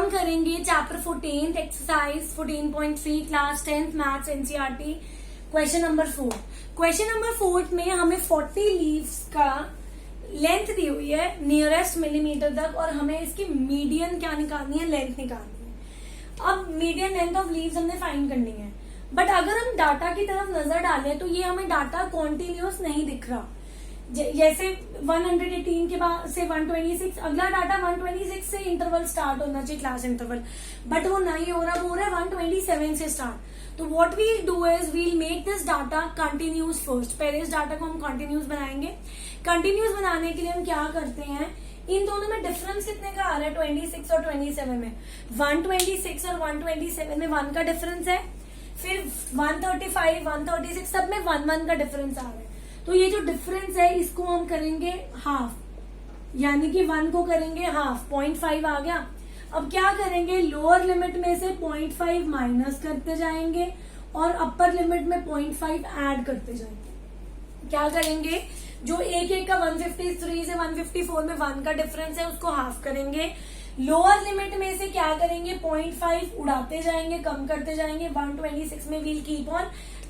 हम करेंगे chapter 14 exercise 14.3 class 10th maths NCERT question number 4। Question number 4 में हमें 40 लीव्स का लेंथ दी हुई है नियरेस्ट मिलीमीटर तक और हमें इसकी मीडियन क्या निकालनी है, लेंथ निकालनी है। अब मीडियन लेंथ ऑफ लीव्स हमने फाइंड करनी है, बट अगर हम डाटा की तरफ नजर डालें तो ये हमें डाटा कॉन्टिन्यूस नहीं दिख रहा। जैसे 118 के बाद से 126, अगला डाटा 126 से इंटरवल स्टार्ट होना चाहिए, क्लास इंटरवल, बट वो नहीं हो रहा, वो हो रहा है 127 से स्टार्ट। तो what we'll do is we'll make this data continuous first. पहले इस डाटा को हम कंटिन्यूस बनाएंगे। कंटिन्यूस बनाने के लिए हम क्या करते हैं, इन दोनों में डिफरेंस कितने का आ रहा है, 26 और 27 में। 126 और 127 में 1 का डिफरेंस है, फिर 135 136 सब में 1 का डिफरेंस आ रहा है। तो ये जो डिफरेंस है इसको हम करेंगे हाफ, यानी कि 1 को करेंगे हाफ, 0.5 आ गया। अब क्या करेंगे, लोअर लिमिट में से 0.5 माइनस करते जाएंगे और अपर लिमिट में 0.5 ऐड करते जाएंगे। क्या करेंगे, जो एक का 153 से 154 में 1 का डिफरेंस है उसको हाफ करेंगे। लोअर लिमिट में से क्या करेंगे, 0.5 उड़ाते जाएंगे, कम करते जाएंगे। 126 में we'll keep on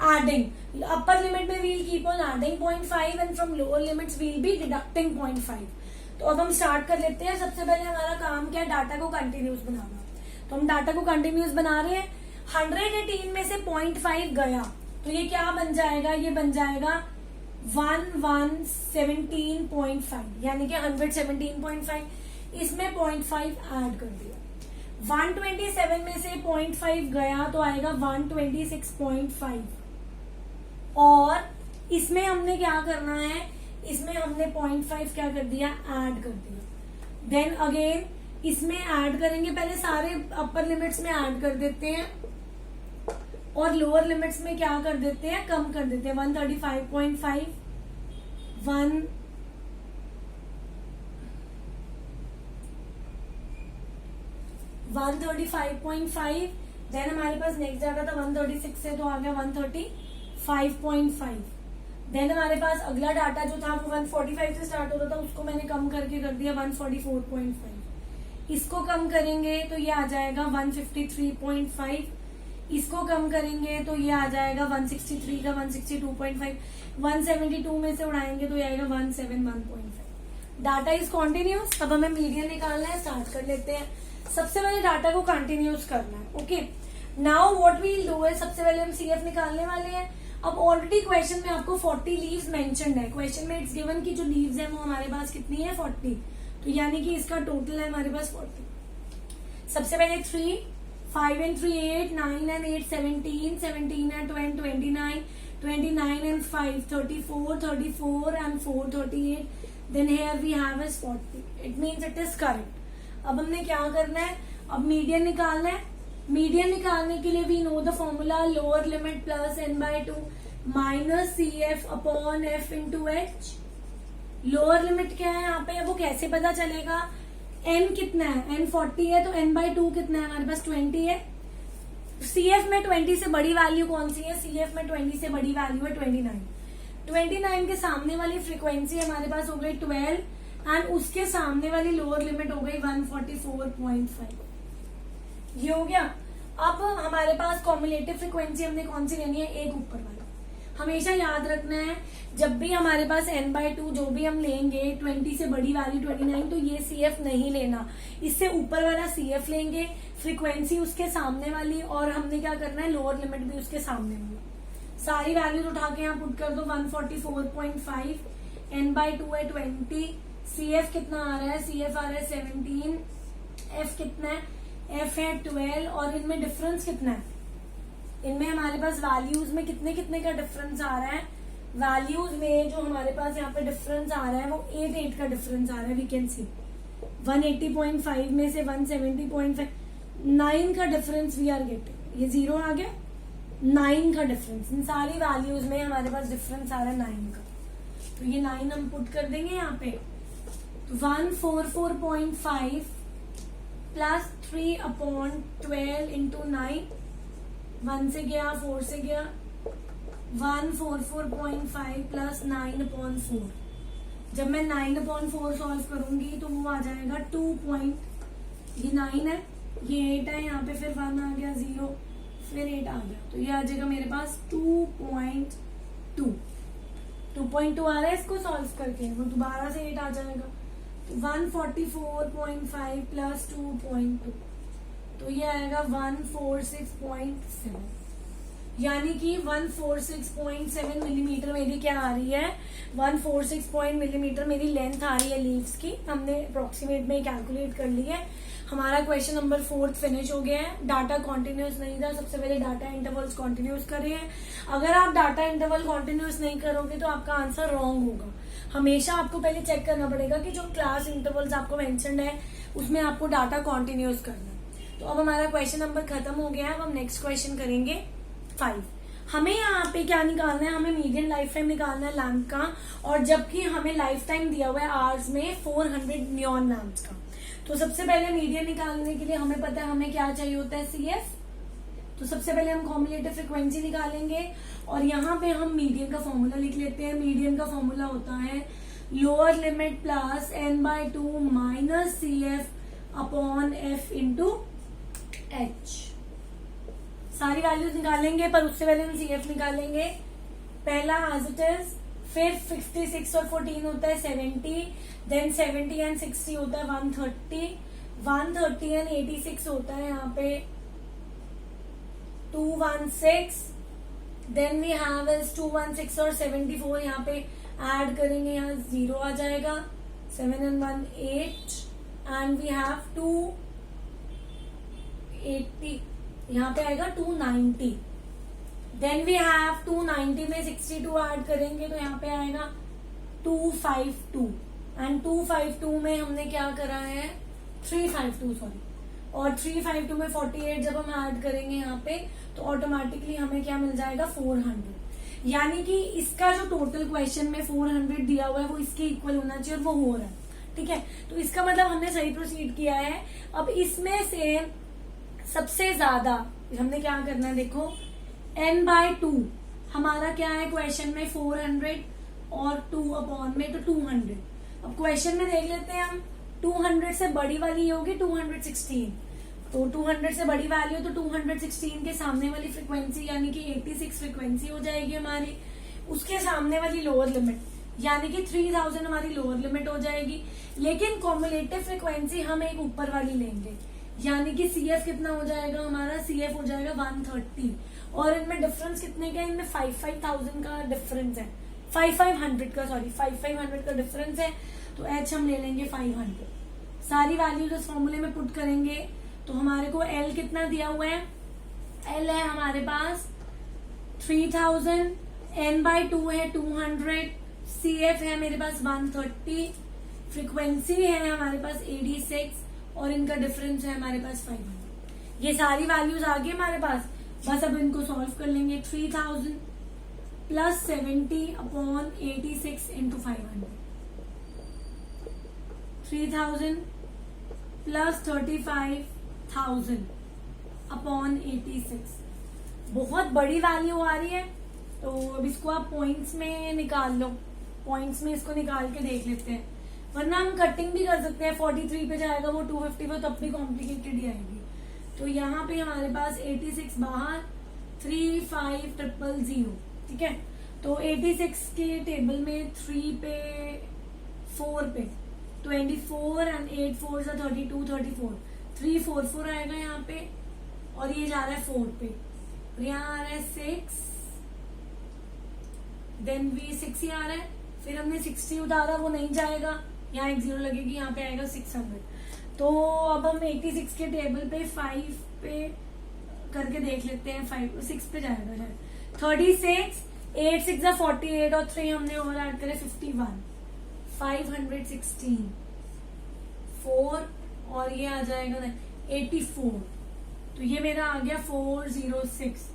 adding, upper limit में we'll keep on adding 0.5 and from lower limits we'll be deducting 0.5। तो अब हम स्टार्ट कर लेते हैं। सबसे पहले हमारा काम क्या है, डाटा को कंटिन्यूस बनाना। तो हम डाटा को कंटिन्यूस बना रहे हैं। 118 में से 0.5 गया तो ये क्या बन जाएगा, ये बन जाएगा 117.5, यानी कि 117.5। इसमें 0.5 ऐड कर दिया। 127 में से 0.5 गया तो आएगा 126.5 और इसमें हमने क्या करना है, इसमें हमने 0.5 क्या कर दिया, ऐड कर दिया। देन अगेन इसमें ऐड करेंगे, पहले सारे अपर लिमिट्स में ऐड कर देते हैं और लोअर लिमिट्स में क्या कर देते हैं, कम कर देते हैं। 135.5 135.5। देन हमारे पास नेक्स्ट डाटा था 136 से, तो आ गया 135.5। देन हमारे पास अगला डाटा जो था वो 145 से स्टार्ट होता था, उसको मैंने कम करके कर दिया 144.5। इसको कम करेंगे तो ये आ जाएगा 153.5। इसको कम करेंगे तो ये आ जाएगा 163 का 162.5। 172 में से उड़ाएंगे तो ये आएगा 171.5। Data is continuous. अब हमें मीडियन निकालना है, स्टार्ट कर लेते हैं। सबसे पहले डाटा को कंटिन्यूस करना है। Okay, now what we'll do है, सबसे पहले हम सीएफ निकालने वाले हैं। अब ऑलरेडी क्वेश्चन में आपको 40 लीव्स मेंशन्ड है। क्वेश्चन में इट्स गिवन की जो लीव्स है वो हमारे पास कितनी है, 40। तो यानी कि इसका टोटल है हमारे पास 40। सबसे पहले 3, 5 and 3 8, 9 and 8 17, 17 and 20 29, 29 and 5 34, 34 and 4 38. Then here we have is 40. It means it is correct. अब हमने क्या करना है, अब मीडियन निकालना है। मीडियन निकालने के लिए we know the formula, lower limit plus n/2 minus CF upon F into H। Lower limit क्या है यहाँ पे, वो कैसे पता चलेगा, n कितना है, n 40 है तो n/2 कितना है, हमारे पास 20 है। CF में 20 से बड़ी वैल्यू कौन सी है, CF में 20 से बड़ी वैल्यू है 29। 29 के सामने वाली फ्रीक्वेंसी हमारे पास हो गई 12 एंड उसके सामने वाली लोअर लिमिट हो गई 144.5। ये हो गया। अब हमारे पास कॉम्युलेटिव फ्रीक्वेंसी हमने कौन सी लेनी है, एक ऊपर वाला। हमेशा याद रखना है जब भी हमारे पास n/2 जो भी हम लेंगे 20 से बड़ी वैल्यू 29, तो ये CF नहीं लेना, इससे ऊपर वाला CF लेंगे, फ्रीक्वेंसी उसके सामने वाली, और हमने क्या करना है, लोअर लिमिट भी उसके सामने वाली। सारी वैल्यूज उठा के यहाँ पुट कर दो। 144.5, n/2 है 20, CF कितना आ रहा है, CF आ रहा है 17, F कितना है, F है 12 और इनमें डिफरेंस कितना है, इनमें हमारे पास वैल्यूज में कितने कितने का डिफरेंस आ रहा है। वैल्यूज में जो हमारे पास यहाँ पे डिफरेंस आ रहा है वो 8 का डिफरेंस आ रहा है। वी कैन सी 180.5 में से 170.5, 9 का डिफरेंस वी आर गेटिंग। ये 0 आ गया, 9 का डिफरेंस। इन सारी वैल्यूज में हमारे पास डिफरेंस आ रहा है 9 का, तो ये 9 हम पुट कर देंगे यहाँ पे। 144.5 प्लस 3/12 इंटू 9, 1 से गया 4 से गया, 144.5 प्लस 9/4। जब मैं 9/4 सॉल्व करूंगी तो वो आ जाएगा 2 पॉइंट, ये 9 है, ये 8 है, यहाँ पे फिर 1 आ गया, 0 फिर 8 आ गया, तो ये आ जाएगा मेरे पास 2.2 2.2 आ रहा है इसको सॉल्व करके, वो दोबारा से 8 आ जाएगा, तो 144.5 प्लस 2.2, तो ये आएगा 146.7, यानी कि 146.7 मिलीमीटर मेरी क्या आ रही है, 146 मिलीमीटर मेरी लेंथ आ रही है लीव्स की। हमने अप्रोक्सीमेट में कैलकुलेट कर ली है। हमारा क्वेश्चन नंबर 4 फिनिश हो गया है। डाटा कॉन्टिन्यूस नहीं था, सबसे पहले डाटा इंटरवल्स कॉन्टिन्यूस करे हैं। अगर आप डाटा इंटरवल कॉन्टिन्यूस नहीं करोगे तो आपका आंसर रॉन्ग होगा। हमेशा आपको पहले चेक करना पड़ेगा कि जो क्लास इंटरवल्स आपको मेंशन्ड है उसमें आपको डाटा कॉन्टिन्यूस करना है। तो अब हमारा क्वेश्चन नंबर खत्म हो गया है। अब हम नेक्स्ट क्वेश्चन करेंगे 5। हमें यहाँ पे क्या निकालना है, हमें मीडियन लाइफ टाइम निकालना है लैंप का, और जबकि हमें लाइफ टाइम दिया हुआ है आवर्स में 400 नियॉन लैंप्स का। तो सबसे पहले मीडियन निकालने के लिए हमें पता है हमें क्या चाहिए होता है, CF। तो सबसे पहले हम कॉम्युलेटिव फ्रीक्वेंसी निकालेंगे और यहाँ पे हम मीडियन का फॉर्मूला लिख लेते हैं। मीडियन का फॉर्मूला होता है lower limit plus n/2 minus CF upon F into H। सारी वैल्यूज निकालेंगे, पर उससे पहले हम CF निकालेंगे। पहला एज इट इज, फिर 56 और 14 होता है 70, देन 70 एंड 60 होता है 130, 130 एंड 86 होता है यहाँ पे 216, देन वी हैव इज 216 और 74 यहाँ पे ऐड करेंगे, यहाँ 0 आ जाएगा, 7 and 1 8 एंड वी हैव 280, यहाँ पे आएगा 290, देन वी हैव 290 में 62 ऐड करेंगे तो यहाँ पे आएगा 252 एंड 252 में हमने क्या करा है 352 सॉरी, और 352 में 48 जब हम ऐड करेंगे यहाँ पे तो ऑटोमेटिकली हमें क्या मिल जाएगा 400। यानी कि इसका जो टोटल क्वेश्चन में 400 दिया हुआ है वो इसके इक्वल होना चाहिए और वो हो रहा है। ठीक है, तो इसका मतलब हमने सही प्रोसीड किया है। अब इसमें से सबसे ज्यादा हमने क्या करना है, देखो n/2 हमारा क्या है क्वेश्चन में 400 और 2 अपॉन में तो 200। अब क्वेश्चन में देख लेते हैं हम, 200 से बड़ी वाली होगी 216, तो 200 से बड़ी वैल्यू तो 216 के सामने वाली फ्रीक्वेंसी यानी कि 86 फ्रीक्वेंसी हो जाएगी हमारी, उसके सामने वाली लोअर लिमिट यानी कि 3000 हमारी लोअर लिमिट हो जाएगी। लेकिन कॉम्युलेटिव फ्रीक्वेंसी हम एक ऊपर वाली लेंगे, यानी कि CF कितना हो जाएगा हमारा, CF हो जाएगा 130, और इनमें डिफरेंस कितने का, इनमें 5,000 का डिफरेंस है, 5,500 का सॉरी 5,500 का डिफरेंस है। तो H हम ले लेंगे 500। सारी वैल्यूज इस फॉर्मूले में पुट करेंगे तो हमारे को L कितना दिया हुआ है, L है हमारे पास 3000, n/2 है 200, CF है मेरे पास 130, फ्रीक्वेंसी है हमारे पास 86 और इनका डिफरेंस है हमारे पास 500। ये सारी वैल्यूज आ गई हमारे पास, बस अब इनको सॉल्व कर लेंगे। 3000 plus 70 upon 86 into 500, 3000 plus 35,000 upon 86। बहुत बड़ी वैल्यू आ रही है, तो अब इसको आप पॉइंट्स में निकाल लो, पॉइंट्स में इसको निकाल के देख लेते हैं, वरना हम कटिंग भी कर सकते हैं। 43 पे जाएगा वो 250 पे, तब भी कॉम्प्लिकेटेड ही आएगी। तो यहाँ पे हमारे पास 86 बाहर, 35,000, ठीक है। तो 86 के टेबल में 3 पे 4 पे 24 एंड 8 4 से 32 34, 344 आएगा यहाँ पे, और ये जा रहा है 4 पे, और यहाँ आ रहा है 6, देन भी 6 ही आ रहा है, फिर हमने 60 उतारा वो नहीं जाएगा, यहाँ एक 0 लगेगी, यहाँ पे आएगा 600। तो अब हम 86 के टेबल पे 5 पे करके देख लेते हैं, 6 पे जाएगा शायद, 36, 8 6 जा 48 और 3 हमने और ऐड करे 51, 516, 4 और ये आ जाएगा 84। तो ये मेरा आ गया 406।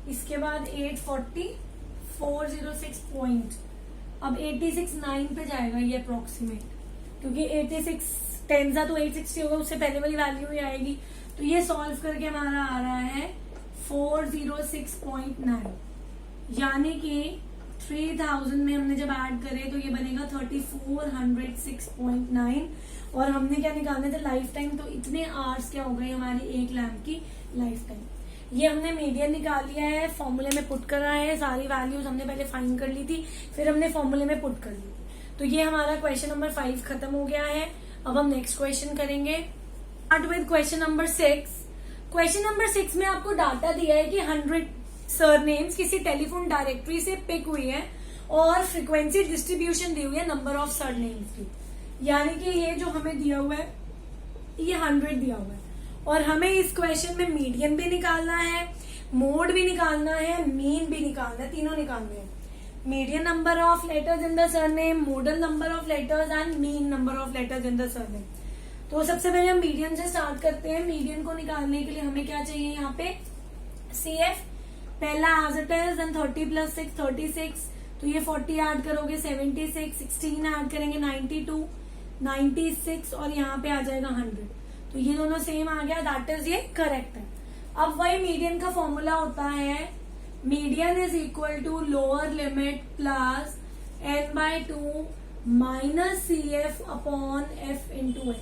इसके बाद 840, 406 पॉइंट। अब 86 9 पे जाएगा ये अप्रोक्सीमेट, क्योंकि 86 10 तो 860 होगा, उससे पहले वाली वैल्यू ही आएगी। तो ये सॉल्व करके हमारा आ रहा है 406.9, यानी कि 3000 में हमने जब ऐड करे तो ये बनेगा 3406.9 और हमने क्या निकालने थे लाइफ टाइम, तो इतने आवर्स क्या हो गई हमारी एक लैम्प की लाइफ टाइम। ये हमने मीडियन निकाल लिया है, फॉर्मूले में पुट करा है, सारी वैल्यूज हमने पहले फाइंड कर ली थी, फिर हमने फॉर्मूले में पुट कर ली थी। तो ये हमारा क्वेश्चन नंबर 5 खत्म हो गया है। अब हम नेक्स्ट क्वेश्चन करेंगे, start with question number 6। Question number 6 में आपको डाटा दिया है कि 100 सरनेम्स किसी टेलीफोन डायरेक्टरी से पिक हुई है और फ्रीक्वेंसी डिस्ट्रीब्यूशन दी हुई है नंबर ऑफ सरनेम्स की। यानी कि ये जो हमें दिया हुआ है ये 100 दिया हुआ है और हमें इस क्वेश्चन में मीडियन भी निकालना है, मोड भी निकालना है, मीन भी निकालना है, तीनों निकालने हैं। Median number of letters in the surname, model number of letters and mean number of letters in the surname. तो सबसे पहले हम मीडियन से स्टार्ट करते हैं। मीडियन को निकालने के लिए हमें क्या चाहिए यहाँ पे, CF पहला एज इट इज, देन 30 + 6 36, तो ये 40 ऐड करोगे 76, 16 ऐड करेंगे 92, 96 और यहाँ पे आ जाएगा 100। तो ये दोनों सेम आ गया, दैट इज ये करेक्ट है। अब वही मीडियन का फॉर्मूला होता है, median is equal to lower limit plus n/2 minus CF upon F into H।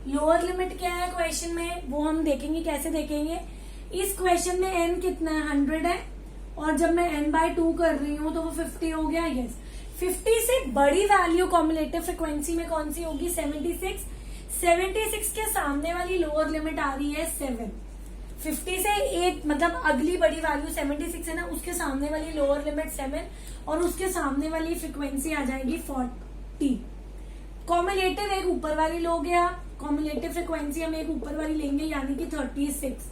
Lower limit क्या है क्वेश्चन में वो हम देखेंगे, कैसे देखेंगे। इस क्वेश्चन में n कितना है, 100 है और जब मैं n/2 कर रही हूं तो वो 50 हो गया। यस, 50 से बड़ी वैल्यू कॉम्युलेटिव फ्रिक्वेंसी में कौन सी होगी, 76। 76 के सामने वाली लोअर लिमिट आ रही है 7। 50 से एक मतलब अगली बड़ी वैल्यू 76 है ना, उसके सामने वाली लोअर लिमिट 7 और उसके सामने वाली फ्रिक्वेंसी आ जाएगी 40। कॉम्युलेटिव एक ऊपर वाली लो गया, कॉम्युलेटिव फ्रिक्वेंसी हम एक ऊपर वाली लेंगे यानी कि 36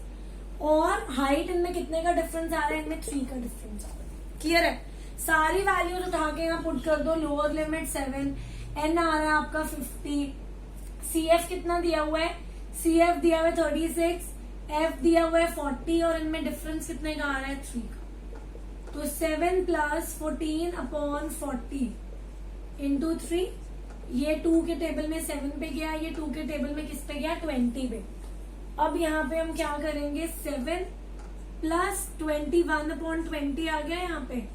और हाइट इनमें कितने का डिफरेंस आ रहा है, इनमें 3 का डिफरेंस आ रहा है। क्लियर है, सारी वैल्यूज उठा के यहाँ पुट कर दो। लोअर लिमिट 7, n आ रहा है आपका 50, CF कितना दिया हुआ है, CF दिया हुआ है 36, F दिया हुआ है 40 और इनमें डिफरेंस कितने का आ रहा है, 3 का। तो 7 + 14 अपॉन 40 इंटू 3, ये 2 के टेबल में 7 पे गया, ये 2 के टेबल में किस पे गया, 20 पे। अब यहाँ पे हम क्या करेंगे, 7 + 21 अपॉन 20 आ गया यहाँ पे।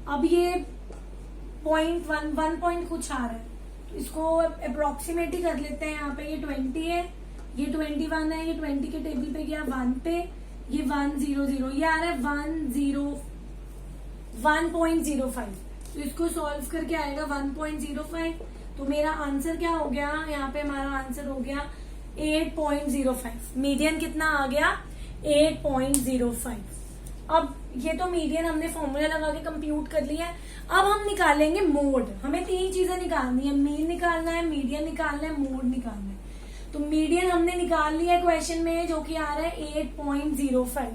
अब ये 1 पॉइंट कुछ आ रहा है, तो इसको अप्रोक्सीमेट ही कर लेते हैं। यहाँ पे ये 20 है, ये 21 है, ये 20 के टेबल पे गया 1 पे, ये 100, ये आ रहा है 1.05। तो इसको सॉल्व करके आएगा 1.05। तो मेरा आंसर क्या हो गया, यहाँ पे हमारा आंसर हो गया 8.05। मीडियन कितना आ गया, 8.05। अब ये तो मीडियन हमने फॉर्मूला लगा के कंप्यूट कर लिया है। अब हम निकालेंगे मोड। हमें 3 चीजें निकालनी है, मीन निकालना है, मीडियन निकालना है, मोड निकालना है। तो मीडियन हमने निकाल लिया है क्वेश्चन में, जो कि आ रहा है 8.05।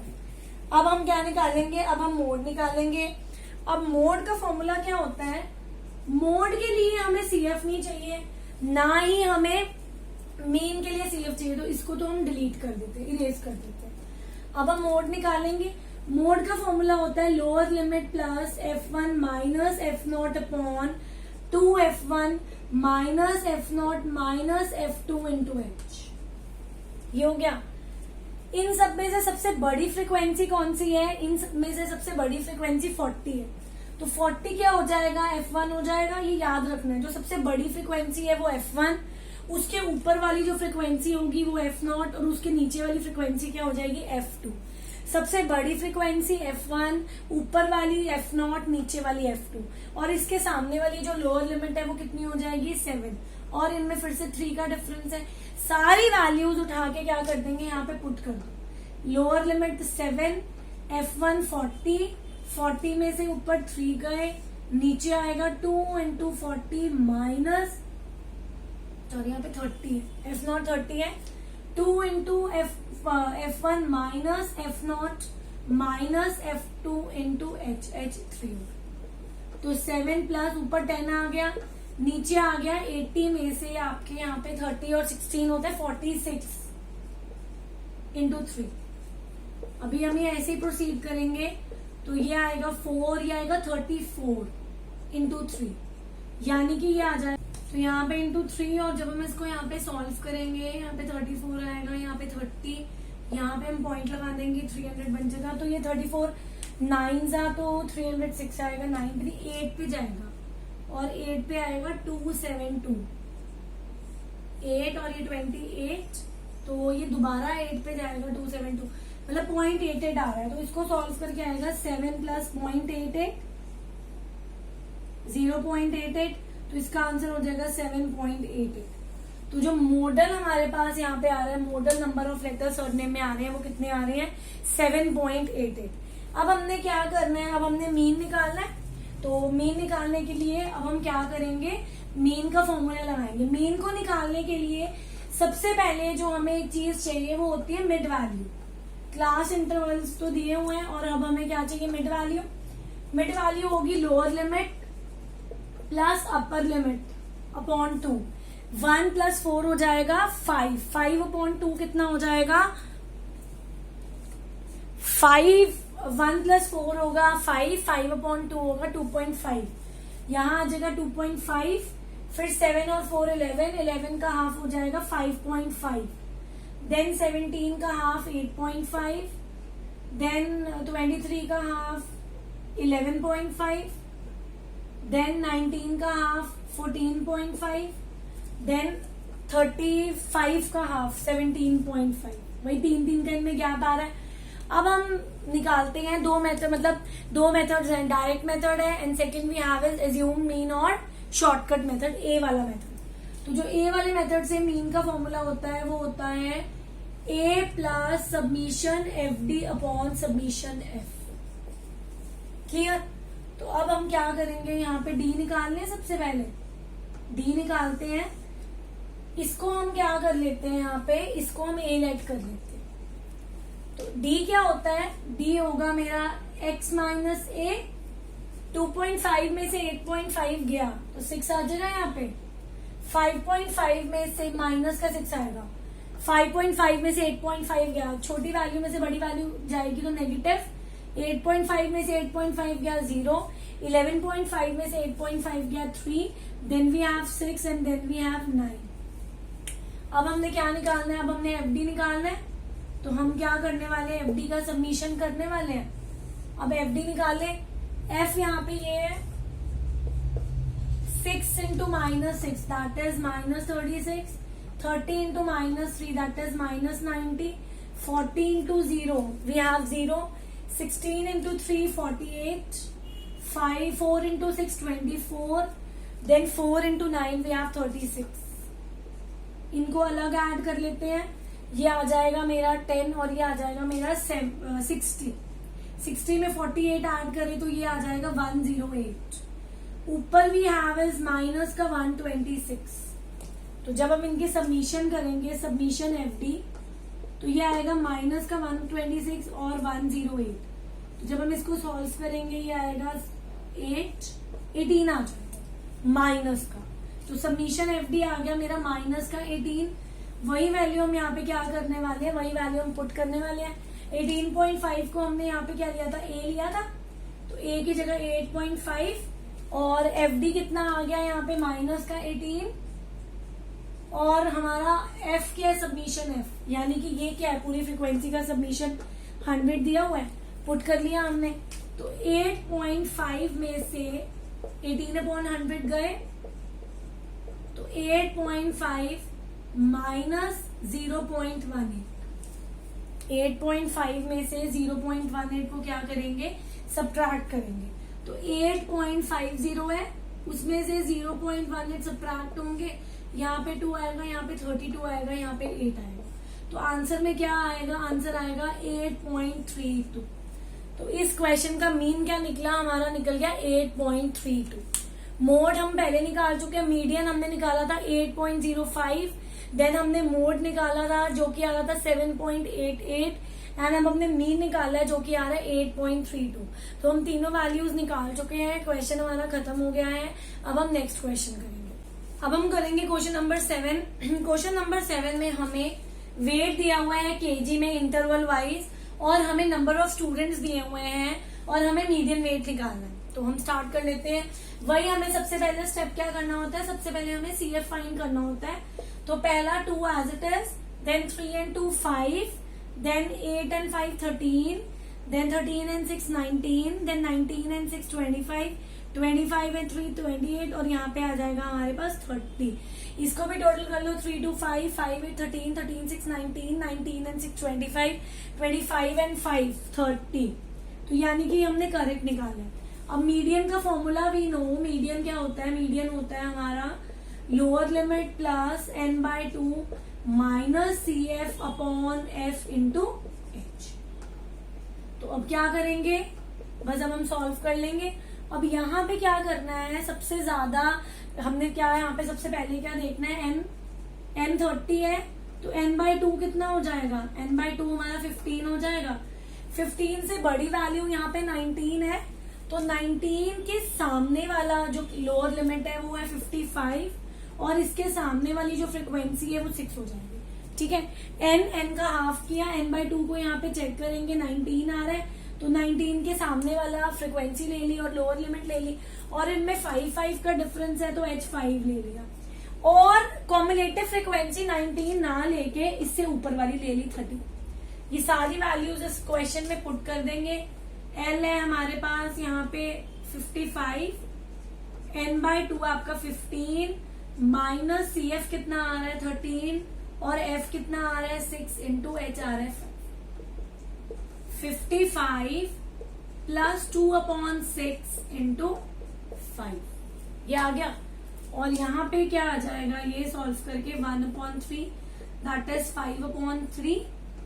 अब हम क्या निकालेंगे, अब हम मोड निकालेंगे। अब मोड का फॉर्मूला क्या होता है, मोड के लिए हमें CF नहीं चाहिए, ना ही हमें मीन के लिए CF चाहिए, तो इसको तो हम डिलीट कर देते हैं, इरेज कर देते हैं। अब हम मोड निकालेंगे। मोड का फॉर्मूला होता है lower limit plus F1 minus F0 upon 2F1 minus F0 minus F2 into H। ये हो गया। इन सब में से सबसे बड़ी फ्रीक्वेंसी कौन सी है, इन सब में से सबसे बड़ी फ्रीक्वेंसी 40 है। तो 40 क्या हो जाएगा, F1 हो जाएगा। ये याद रखना है, जो सबसे बड़ी फ्रीक्वेंसी है वो F1, उसके ऊपर वाली जो फ्रीक्वेंसी होगी वो F0 और उसके नीचे वाली फ्रीक्वेंसी क्या हो जाएगी, F2। सबसे बड़ी फ्रीक्वेंसी F1, ऊपर वाली F0, नीचे वाली F2 और इसके सामने वाली जो लोअर लिमिट है वो कितनी हो जाएगी, 7 और इनमें फिर से 3 का डिफरेंस है। सारी वैल्यूज उठा के क्या कर देंगे, यहाँ पे पुट कर दो। लोअर लिमिट 7, F1 40 में से ऊपर 3 गए, नीचे आएगा 2 इंटू 40 माइनस, सॉरी यहाँ पे 30 है, F0 30 है, 2 into F1 minus F0 minus F2 into H 3। तो 7 प्लस ऊपर 10 आ गया, नीचे आ गया 80 में से आपके यहाँ पे 30 और 16 होता है 46 इंटू 3। अभी हम ये ऐसे ही प्रोसीड करेंगे तो ये आएगा 4, ये आएगा 34 इंटू 3, यानी कि ये आ जाए तो यहाँ पे इंटू 3 और जब हम इसको यहाँ पे सॉल्व करेंगे, यहाँ पे 34 आएगा, यहाँ पे 30, यहाँ पे हम पॉइंट लगा देंगे 300 बन जाएगा। तो ये 34 9 जा तो 306 आएगा, 9 3 8 पे जाएगा और 8 पे आएगा 272, 8 और ये 28, तो ये दोबारा 8 पे जाएगा 272, मतलब 0.88 आ रहा है। तो इसको सॉल्व करके आएगा 7 प्लस 0.88 0.88, तो इसका आंसर हो जाएगा 7.88। तो जो मॉडल हमारे पास यहाँ पे आ रहा है, model number of letters surname में आ रहे हैं, वो कितने आ रहे हैं 7.88। अब हमने क्या करना है, अब हमने मीन निकालना है। तो मीन निकालने के लिए अब हम क्या करेंगे, मीन का फॉर्मूला लगाएंगे। मीन को निकालने के लिए सबसे पहले जो हमें एक चीज चाहिए वो होती है मिड वैल्यू। क्लास इंटरवल्स तो दिए हुए हैं और अब हमें क्या चाहिए, मिड वैल्यू। मिड वैल्यू होगी lower limit plus upper limit upon 2। 1 plus 4 हो जाएगा 5, 5 अपॉन 2 कितना हो जाएगा 5, 1 प्लस 4 होगा 5, 5 अपॉन 2 होगा 2.5, यहाँ आ जाएगा 2.5, फिर 7 और 4 11, 11 का हाफ हो जाएगा 5.5, देन 17 का हाफ 8.5, देन 23 का हाफ 11.5, देन 19 का हाफ 14.5, देन 35 का हाफ 17.5। वही 3 का इनमें गैप आ रहा है। अब हम निकालते हैं दो मेथड, मतलब दो मेथड्स हैं, डायरेक्ट मेथड है and second we have is assume mean और शॉर्टकट मेथड, ए वाला मेथड। तो जो ए वाले मेथड से मीन का फॉर्मूला होता है वो होता है A plus submission F D upon submission F. Clear? तो अब हम क्या करेंगे, यहाँ पे डी निकालने, सबसे पहले डी निकालते हैं। इसको हम क्या कर लेते हैं, यहाँ पे इसको हम ए लेट कर लेते हैं। तो डी क्या होता है, डी होगा मेरा x माइनस ए, 2.5 में से 8.5 गया तो 6 आ जाएगा यहाँ पे, 5.5 में से माइनस का 6 आएगा, 5.5 में से 8.5 गया, छोटी वैल्यू में से बड़ी वैल्यू जाएगी तो नेगेटिव, 8.5 में से 8.5 गया 0, 11.5 में से 8.5 गया 3, then we have 6 and then we have 9। अब हमने क्या निकालना है, अब हमने एफडी निकालना है। तो हम क्या करने वाले हैं, एफडी का सबमिशन करने वाले हैं। अब एफडी निकाले, एफ यहाँ पे ये है 6 into minus 6 that is minus 36, 30 into minus 3 that is minus 90, 40 into 0 we have 0, 16 into 3 48, 4 into 6 24, then 4 into 9 we have 36। इनको अलग ऐड कर लेते हैं, ये आ जाएगा मेरा 10 और ये आ जाएगा मेरा 60। 60 में 48 ऐड करें तो ये आ जाएगा 108। ऊपर भी हैव इज माइनस का 126। तो जब हम इनके सबमिशन करेंगे, सबमिशन एफडी, तो ये आएगा माइनस का 126 और 108। तो जब हम इसको सॉल्व करेंगे ये आएगा 18 आ जाएगा माइनस का। तो सबमिशन एफडी आ गया मेरा माइनस का 18। वही वैल्यू हम यहाँ पे क्या करने वाले हैं, वही वैल्यू हम पुट करने वाले हैं। 18.5 को हमने यहाँ पे क्या लिया था, ए लिया था, तो ए की जगह 8.5 और एफडी कितना आ गया यहाँ पे माइनस का 18 और हमारा एफ क्या है, सबमिशन एफ, यानी कि ये क्या है, पूरी फ्रीक्वेंसी का सबमिशन 100 दिया हुआ है, पुट कर लिया हमने। तो 8.5 में से 18/100 गए, तो 8.5 माइनस 0.18, 8.5 में से 0.18 को क्या करेंगे, सब्ट्रैक्ट करेंगे। तो 8.50 है, उसमें से 0.18 सब्ट्रैक्ट होंगे, यहाँ पे 2 आएगा, यहाँ पे 32 आएगा, यहाँ पे 8 आएगा। तो आंसर में क्या आएगा, आंसर आएगा 8.32। तो इस क्वेश्चन का मीन क्या निकला, हमारा निकल गया 8.32। मोड हम पहले निकाल चुके हैं, मीडियन हमने निकाला था 8.05, देन हमने मोड निकाला था जो कि आ रहा था 7.88 एंड अब हमने मीन निकाला है जो कि आ रहा है 8.32। तो हम तीनों वैल्यूज निकाल चुके हैं, क्वेश्चन हमारा खत्म हो गया है। अब हम नेक्स्ट क्वेश्चन करेंगे। अब हम करेंगे क्वेश्चन नंबर 7। क्वेश्चन नंबर 7 में हमें वेट दिया हुआ है केजी में इंटरवल वाइज और हमें नंबर ऑफ स्टूडेंट्स दिए हुए हैं और हमें मीडियन वेट निकालना है। तो हम स्टार्ट कर लेते हैं। वही हमें सबसे पहले स्टेप क्या करना होता है, सबसे पहले हमें सीएफ फाइंड करना होता है। तो पहला 2 as it is, then 3 and 2 5, then 8 and 5 13, then 13 and 6 19, then 19 and 6 25, 25 and 3 28 और यहाँ पे आ जाएगा हमारे पास 30। इसको भी टोटल कर लो 3 2 5, 5 8 13, 13 6 19, 19 and 6 25, 25 and 5 30। तो यानी कि हमने करेक्ट निकाला है। अब मीडियन का फॉर्मूला भी नो, मीडियन क्या होता है, मीडियन होता है हमारा lower limit plus n/2 minus CF upon F into H। तो अब क्या करेंगे, बस अब हम सॉल्व कर लेंगे। अब यहाँ पे क्या करना है, सबसे ज्यादा हमने क्या है यहाँ पे सबसे पहले क्या देखना है, n 30 है तो n/2 कितना हो जाएगा, n/2 हमारा 15 हो जाएगा। 15 से बड़ी वैल्यू यहाँ पे 19 है तो 19 के सामने वाला जो लोअर लिमिट है वो है 55 और इसके सामने वाली जो फ्रीक्वेंसी है वो 6 हो जाएगी। ठीक है, n का हाफ किया, n/2 को यहाँ पे चेक करेंगे 19 आ रहा है तो 19 के सामने वाला फ्रीक्वेंसी ले ली और लोअर लिमिट ले ली और इनमें 5 का डिफरेंस है तो H5 ले लिया और कॉम्युलेटिव फ्रीक्वेंसी 19 ना लेके इससे ऊपर वाली ले ली 30। ये सारी वैल्यूज इस क्वेश्चन में पुट कर देंगे। L है हमारे पास यहाँ पे 55, n/2 आपका 15 माइनस CF कितना आ रहा है 13 और F कितना आ रहा है 6 इंटू H आ रहा है 55 प्लस 2 अपॉन 6 इंटू 5, ये आ गया। और यहाँ पे क्या आ जाएगा, ये सॉल्व करके 1/3 दैट इज 5/3।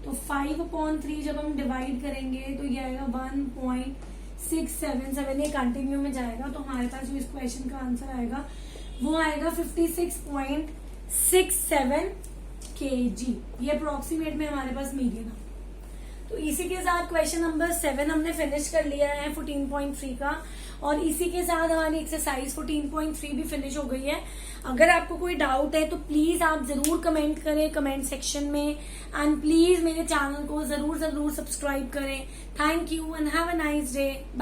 तो 5/3 जब हम डिवाइड करेंगे तो ये आएगा 1.677, ये कंटिन्यू में जाएगा तो हमारे पास जो इस क्वेश्चन का आंसर आएगा वो आएगा 56.67 kg। ये अप्रोक्सीमेट में हमारे पास मीडियन है। तो इसी के साथ क्वेश्चन नंबर 7 हमने फिनिश कर लिया है 14.3 का और इसी के साथ हमारी एक्सरसाइज 14.3 भी फिनिश हो गई है। अगर आपको कोई डाउट है तो प्लीज आप जरूर कमेंट करें कमेंट सेक्शन में एंड प्लीज मेरे चैनल को जरूर सब्सक्राइब करें। Thank you and have a nice day.